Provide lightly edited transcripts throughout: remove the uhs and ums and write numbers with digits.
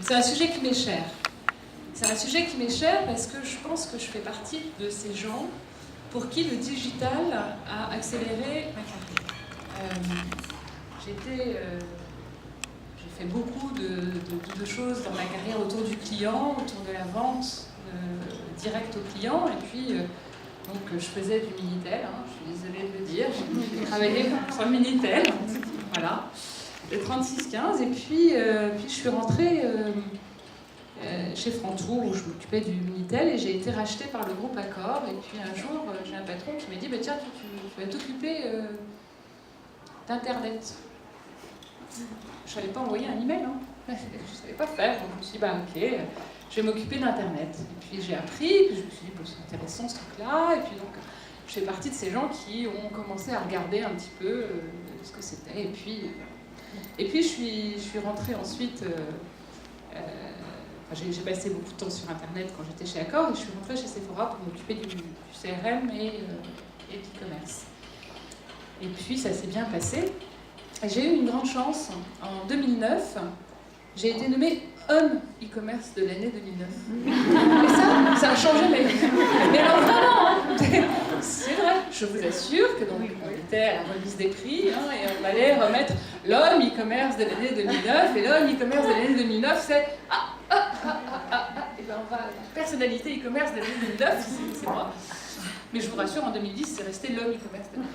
C'est un sujet qui m'est cher. C'est un sujet qui m'est cher parce que je pense que je fais partie de ces gens pour qui le digital a accéléré ma carrière. J'ai fait beaucoup de choses dans ma carrière autour du client, autour de la vente directe au client, et puis donc je faisais du Minitel, je suis désolée de le dire, j'ai travaillé sur le Minitel, voilà, le 3615, et puis je suis rentrée chez Frantour où je m'occupais du Minitel et j'ai été rachetée par le groupe Accor, et puis un jour j'ai un patron qui m'a dit tiens, tu vas t'occuper d'Internet. Je ne savais pas envoyer un email, je ne savais pas faire, donc je me suis dit ok, je vais m'occuper d'Internet. Et puis j'ai appris, puis je me suis dit c'est intéressant ce truc-là, et puis donc je fais partie de ces gens qui ont commencé à regarder un petit peu ce que c'était, et puis je suis rentrée ensuite. J'ai passé beaucoup de temps sur Internet quand j'étais chez Accor, et je suis rentrée chez Sephora pour m'occuper du CRM et de l'e-commerce. Et puis ça s'est bien passé. J'ai eu une grande chance. En 2009, j'ai été nommée homme e-commerce de l'année 2009. Et ça a changé ma vie. Mais alors vraiment, c'est vrai, je vous assure que donc, on était à la remise des prix et on allait remettre l'homme e-commerce de l'année 2009, et l'homme e-commerce de l'année 2009, c'est et ben on va, personnalité e-commerce de l'année 2009, c'est moi. Mais je vous rassure, en 2010, c'est resté l'homme e-commerce. Donc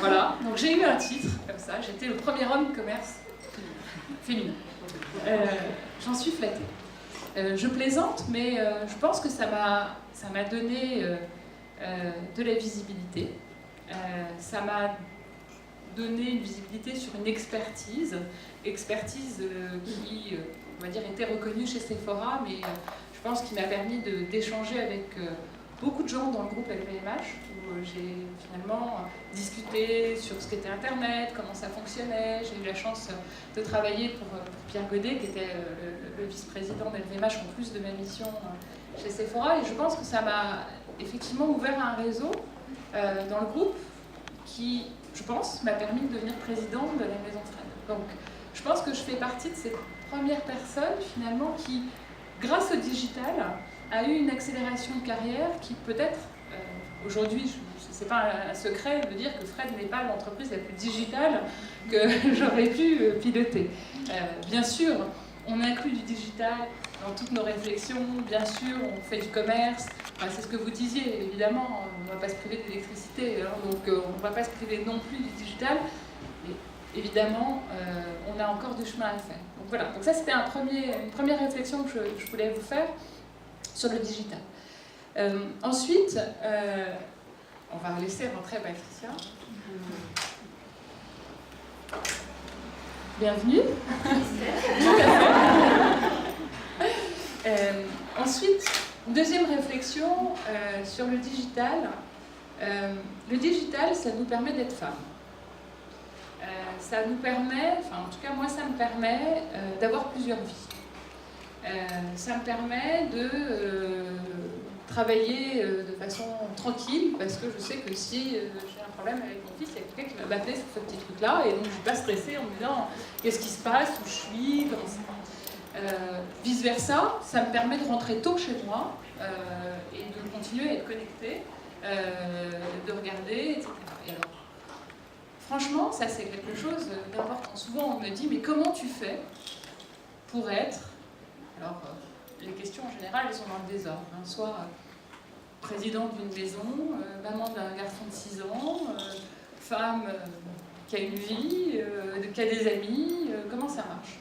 voilà, donc j'ai eu un titre comme ça, j'étais le premier homme e-commerce féminin. J'en suis flattée. Je plaisante, mais je pense que ça m'a donné de la visibilité. Ça m'a donné une visibilité sur une expertise qui, on va dire, était reconnue chez Sephora, mais je pense qu'il m'a permis d'échanger avec beaucoup de gens dans le groupe LVMH, où j'ai finalement discuté sur ce qu'était Internet, comment ça fonctionnait. J'ai eu la chance de travailler pour Pierre Godet, qui était le vice-président de LVMH, en plus de ma mission chez Sephora, et je pense que ça m'a effectivement ouvert un réseau dans le groupe qui, je pense, m'a permis de devenir présidente de la Maison Fred. Donc, je pense que je fais partie de ces premières personnes, finalement, qui, grâce au digital, a eu une accélération de carrière qui peut-être, aujourd'hui, ce n'est pas un secret de dire que Fred n'est pas l'entreprise la plus digitale que j'aurais pu piloter. Bien sûr, on inclut du digital dans toutes nos réflexions, bien sûr, on fait du commerce, c'est ce que vous disiez, évidemment, on ne va pas se priver d'électricité, donc on ne va pas se priver non plus du digital, mais évidemment, on a encore du chemin à faire. Donc voilà, donc ça c'était une première réflexion que je voulais vous faire sur le digital. Ensuite, on va laisser rentrer Patricia. Bienvenue. Ensuite, deuxième réflexion sur le digital. Le digital, ça nous permet d'être femmes. Ça nous permet, en tout cas moi ça me permet d'avoir plusieurs vies. Ça me permet de travailler de façon tranquille, parce que je sais que si j'ai un problème avec mon fils, il y a quelqu'un qui va m'appeler sur ce petit truc-là, et donc je ne suis pas stressée en me disant qu'est-ce qui se passe, où je suis, comment ça. Vice versa, ça me permet de rentrer tôt chez moi et de continuer à être connectée, de regarder, etc. Et alors, franchement, ça c'est quelque chose d'important. Souvent on me dit mais comment tu fais pour être... Alors, les questions en général, elles sont dans le désordre. Soit présidente d'une maison, maman d'un garçon de 6 ans, femme qui a une vie, qui a des amis, comment ça marche?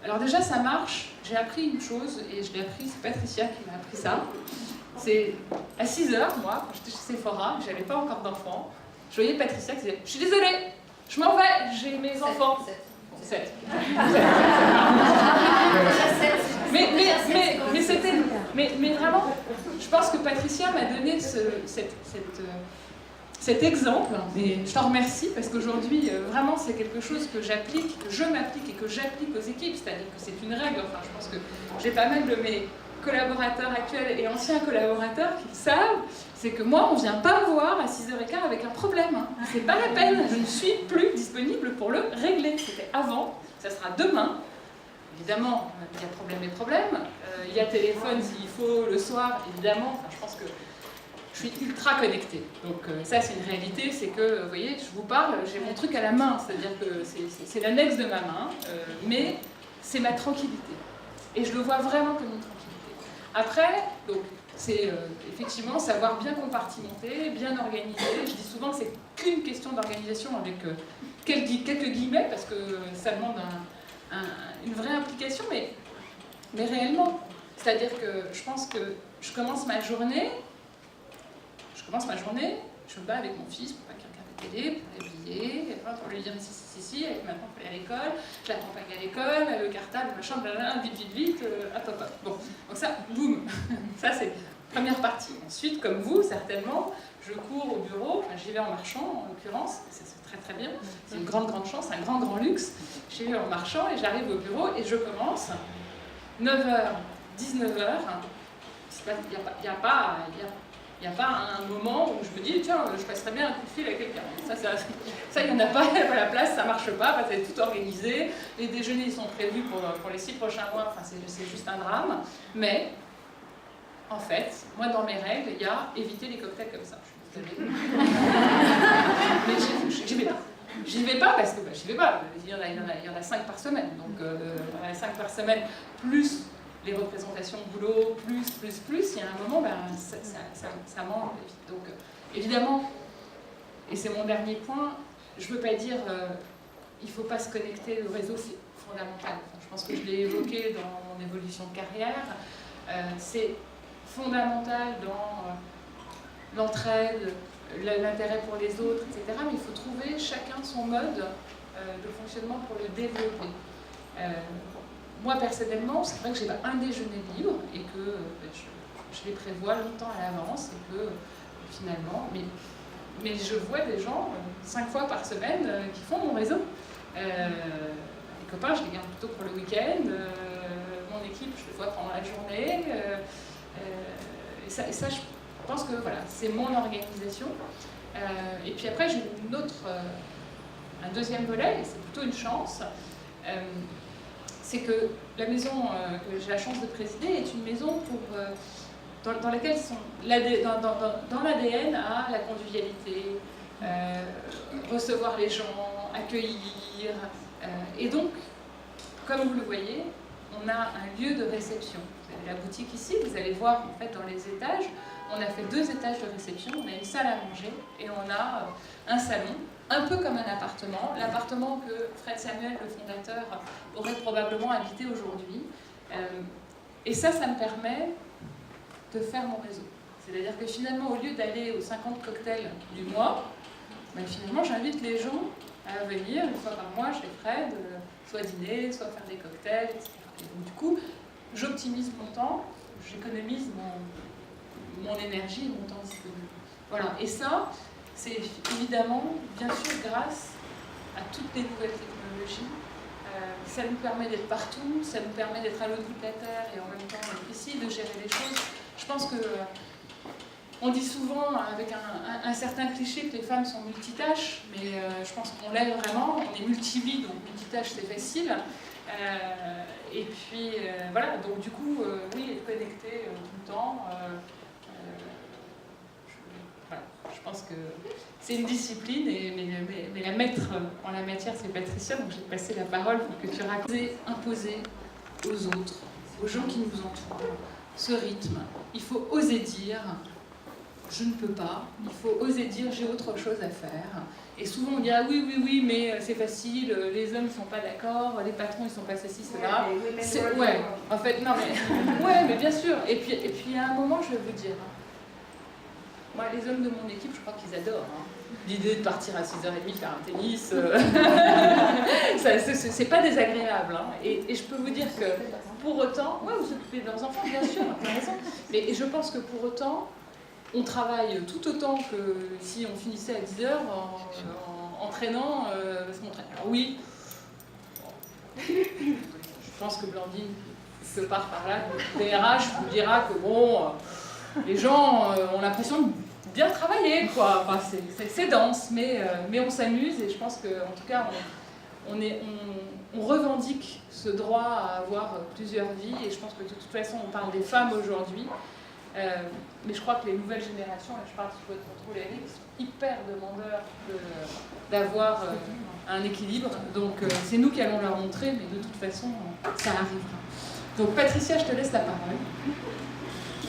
Alors déjà, ça marche. J'ai appris une chose, et je l'ai appris, c'est Patricia qui m'a appris ça. C'est à 6h, moi, quand j'étais chez Sephora, je n'avais pas encore d'enfants, je voyais Patricia qui disait « Je suis désolée, je m'en vais, j'ai mes enfants. » 7. Mais vraiment, je pense que Patricia m'a donné cet exemple, et je t'en remercie parce qu'aujourd'hui, vraiment, c'est quelque chose que j'applique, que je m'applique et que j'applique aux équipes, c'est-à-dire que c'est une règle. Enfin, je pense que j'ai pas mal de mes collaborateurs actuels et anciens collaborateurs qui le savent, c'est que moi, on ne vient pas me voir à 6h15 avec un problème. C'est pas la peine, je ne suis plus disponible pour le régler. C'était avant, ça sera demain. évidemment, il y a problème et problème. Il y a téléphone s'il faut, le soir, évidemment. Enfin, je pense que je suis ultra connectée. Donc ça, c'est une réalité, c'est que, vous voyez, je vous parle, j'ai mon truc à la main, c'est-à-dire que c'est l'annexe de ma main, mais c'est ma tranquillité. Et je le vois vraiment comme une tranquillité. Après, donc, c'est effectivement savoir bien compartimenter, bien organiser. Je dis souvent que c'est qu'une question d'organisation avec quelques guillemets, parce que ça demande une vraie implication, mais réellement. C'est-à-dire que je pense que je commence ma journée, je me bats avec mon fils pour pas qu'il regarde la télé, pour l'habiller, pour lui dire si, maintenant il faut aller à l'école, je l'accompagne à l'école, le cartable, machin, blablabla, vite, hop. Bon, donc ça, boum, ça c'est la première partie. Ensuite, comme vous, certainement, je cours au bureau, enfin, j'y vais en marchant en l'occurrence, c'est très bien, c'est une grande chance, un grand luxe. J'y vais en marchant et j'arrive au bureau et je commence 9h, 19h, il n'y a pas un moment où je me dis, tiens, je passerais bien un coup de fil à quelqu'un. Ça, il n'y en a pas, à la place, ça ne marche pas, parce que c'est tout organisé. Les déjeuners ils sont prévus pour les 6 prochains mois, enfin, c'est juste un drame. Mais, en fait, moi, dans mes règles, il y a éviter les cocktails comme ça. Je suis désolée. Mais j'y vais pas. J'y vais pas parce que j'y vais pas. Il y en a 5 par semaine. Donc, 5 par semaine, plus les représentations boulot, plus, il y a un moment, ça mange vite. Donc, évidemment, et c'est mon dernier point, je ne veux pas dire il ne faut pas se connecter, le réseau c'est fondamental. Je pense que je l'ai évoqué dans mon évolution de carrière. C'est fondamental dans l'entraide, l'intérêt pour les autres, etc. Mais il faut trouver chacun son mode de fonctionnement pour le développer. Moi, personnellement, c'est vrai que j'ai pas un déjeuner libre et que je les prévois longtemps à l'avance et que finalement, mais je vois des gens 5 fois par semaine qui font mon réseau. Les copains, je les garde plutôt pour le week-end. Mon équipe, je les vois pendant la journée. Et ça, je pense que voilà, c'est mon organisation. Et puis après, j'ai un deuxième volet, et c'est plutôt une chance. C'est que la maison que j'ai la chance de présider est une maison dans laquelle dans l'ADN à la convivialité, recevoir les gens, accueillir. Et donc, comme vous le voyez, on a un lieu de réception. Vous avez la boutique ici, vous allez voir en fait dans les étages, on a fait 2 étages de réception, on a une salle à manger et on a un salon. Un peu comme un appartement, l'appartement que Fred Samuel, le fondateur, aurait probablement habité aujourd'hui. Et ça me permet de faire mon réseau. C'est-à-dire que finalement, au lieu d'aller aux 50 cocktails du mois, finalement, j'invite les gens à venir une fois par mois chez Fred, soit dîner, soit faire des cocktails, etc. Et donc, du coup, j'optimise mon temps, j'économise mon énergie et mon temps disponible. Voilà, et ça, c'est évidemment, bien sûr, grâce à toutes les nouvelles technologies. Ça nous permet d'être partout, ça nous permet d'être à l'autre bout de la Terre et en même temps d'être ici, de gérer les choses. Je pense que on dit souvent, avec un certain cliché, que les femmes sont multitâches, mais je pense qu'on l'est vraiment. On est multivie, donc multitâche c'est facile. Et puis voilà, donc du coup, oui, être connecté tout le temps. Je pense que c'est une discipline, mais la maître en la matière, c'est Patricia, donc j'ai passé la parole pour que tu racontes. Imposer aux autres, aux gens qui nous entourent, ce rythme. Il faut oser dire « je ne peux pas », il faut oser dire « j'ai autre chose à faire ». Et souvent on dit « ah oui, mais c'est facile, les hommes ne sont pas d'accord, les patrons ils sont pas ceci, cela ». Ouais, en fait, non mais... ouais, mais bien sûr. Et puis à un moment, je vais vous dire... Moi, les hommes de mon équipe, je crois qu'ils adorent. L'idée de partir à 6h30 faire un tennis, c'est pas désagréable. Et je peux vous dire que pour autant, ouais, vous occupez de leurs enfants, bien sûr, vous avez raison. Mais je pense que pour autant, on travaille tout autant que si on finissait à 10h en entraînant ce qu'on traîne. Alors oui, je pense que Blandine, quelque part par là, le DRH vous dira que bon... Les gens ont l'impression de bien travailler, quoi. Enfin, c'est dense, mais on s'amuse et je pense qu'en tout cas, on revendique ce droit à avoir plusieurs vies, et je pense que de toute façon on parle des femmes aujourd'hui, mais je crois que les nouvelles générations, et je parle sous votre contrôle Eric, sont hyper demandeurs d'avoir un équilibre, donc c'est nous qui allons leur montrer, mais de toute façon ça arrivera. Donc Patricia, je te laisse la parole.